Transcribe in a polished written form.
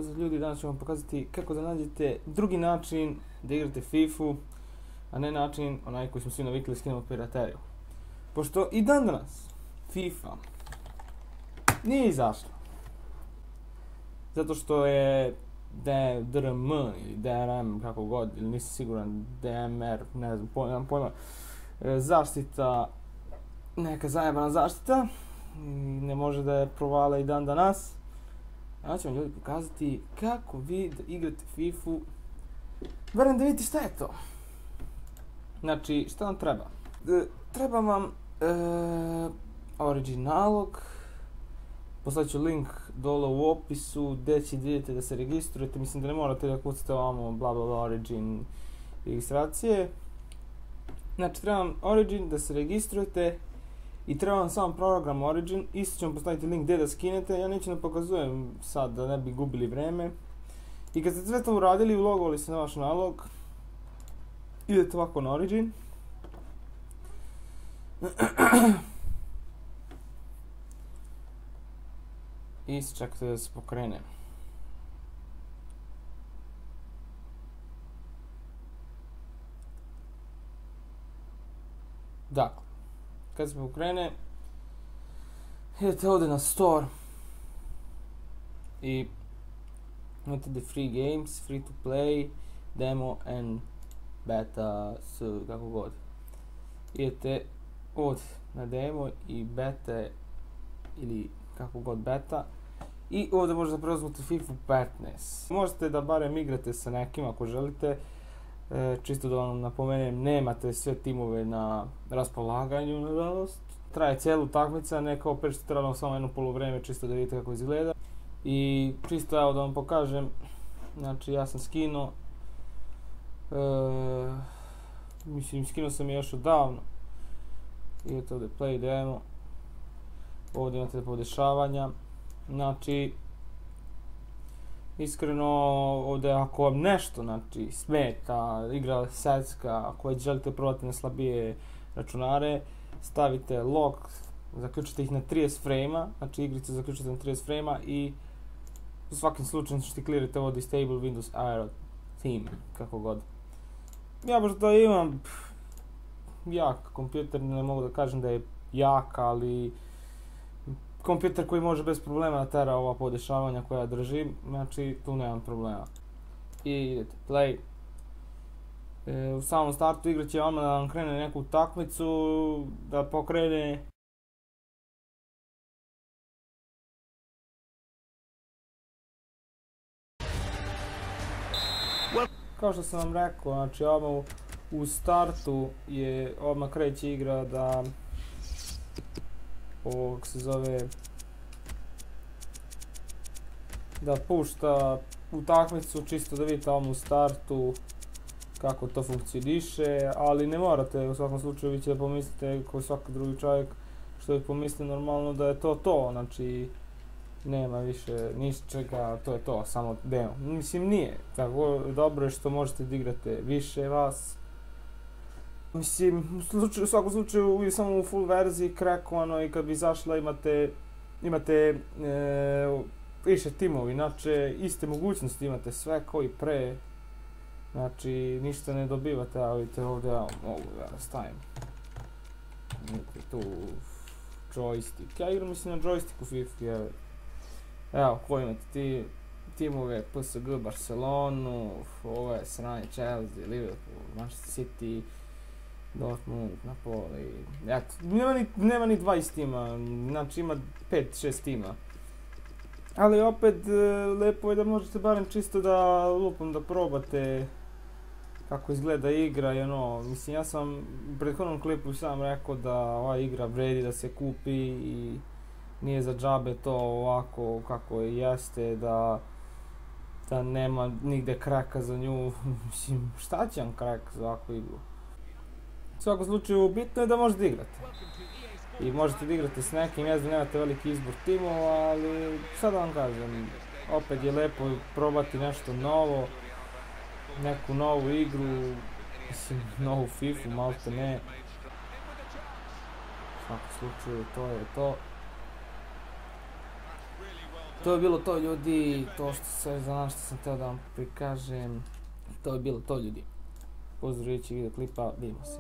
pozdrav ljudi, danas ću vam pokazati kako da nađete drugi način da igrate FIFA-u, a ne način onaj koji smo svi navikli skinemo pirateriju. Pošto i dan danas FIFA nije izašla. Zato što je DRM ili DRM, kako god, ili nisam siguran, DMR, ne znam, nemam pojma, zaštita, neka zajebana zaštita, ne može da je provala i dan danas. Ja ću vam ljudi pokazati kako vi da igrate FIFA-u, barem da vidite šta je to. Znači, šta vam treba? Treba vam Origin nalog, poslat ću link dole u opisu gdje će vidjeti da se registrujete, mislim da ne morate da kucate ovamo bla bla bla Origin registracije. Znači, treba vam Origin da se registrujete i treba vam samo program Origin, isto ću vam postaviti link gdje da skinete, ja neću da pokazujem sad da ne bi gubili vreme. I kad ste sve to uradili, ulogovali se na vaš nalog, idete ovako na Origin. I čekajte da se pokrene. Dakle, kad se pokrene, idete ovdje na Store i imate the free games, free to play, demo and beta, kako god. Idete ovdje na demo i beta ili kako god beta i ovdje možete preuzeti FIFA 15. Možete da barem igrate sa nekim ako želite. Čisto da vam napomenem, nemate sve timove na raspolaganju, nažalost. Traje cijelu utakmica, ne kao peć što trebamo samo jedno poluvreme, čisto da vidite kako izgleda. I čisto evo da vam pokažem, znači ja sam skinuo, mislim skinuo sam je još odavno. Idete ovdje play demo, ovdje imate podešavanja, znači iskreno ovdje ako vam nešto znači smeta, igra secka, ako već želite probati na slabije računare, stavite lock, zaključite ih na 30 frame-a, znači igrice zaključite na 30 frame-a i u svakim slučaju štiklirate ovo Disable Windows Aero Theme, kako god. Ja baš da imam jak kompjuter, ne mogu da kažem da je jak, ali kompjuter koji može bez problema da tera ova podešavanja koja držim, znači tu nemam problema. I idete play. U samom startu igra će vama da vam krene neku utakmicu, da pokrene. Kao što sam vam rekao, znači odmah u startu je, odmah kreće igra da ovog se zove da pušta utakmicu, čisto da vidite odmah u startu kako to funkcioniše, ali ne morate u svakom slučaju, vi ćete pomislite kao svaki drugi čovjek što bi pomislio normalno da je to, znači nema više ničega, to je to, samo demo. Mislim nije, tako dobro je što možete da igrate više vas. Mislim, u svakom slučaju samo u full verziji crackovano i kad bi izašla imate više timova, inače iste mogućnosti imate sve kao i pre. Znači ništa ne dobivate, a vidite ovdje ja mogu da stavim. Imate tu joystick, ja igram mislim na joysticku FIFA, evo koji imate timove PSG, Barcelonu, ove sranje Chelsea, Liverpool, Manchester City, Dortmund, Napoli, eto, nema ni 20 tima, znači ima 5-6 tima. Ali opet, lepo je da možete barem čisto da lupom da probate kako izgleda igra i ono, mislim ja sam u prethodnom klipu sam rekao da ova igra vredi da se kupi i nije za džabe to ovako kako jeste, da nema nigde kraka za nju, mislim šta će vam krak za ovakvu igru? U svakom slučaju bitno je da možete igrati. I možete da igrate s nekim, ja znam nemate veliki izbor timova, ali sad vam kažem, opet je lepo probati nešto novo, neku novu igru, mislim novu FIFA, malte ne. U svakom slučaju to je to. To je bilo to ljudi, to što sve za nas što sam htio da vam prikažem. To je bilo to ljudi. Pozdrav video klipa, vidimo se.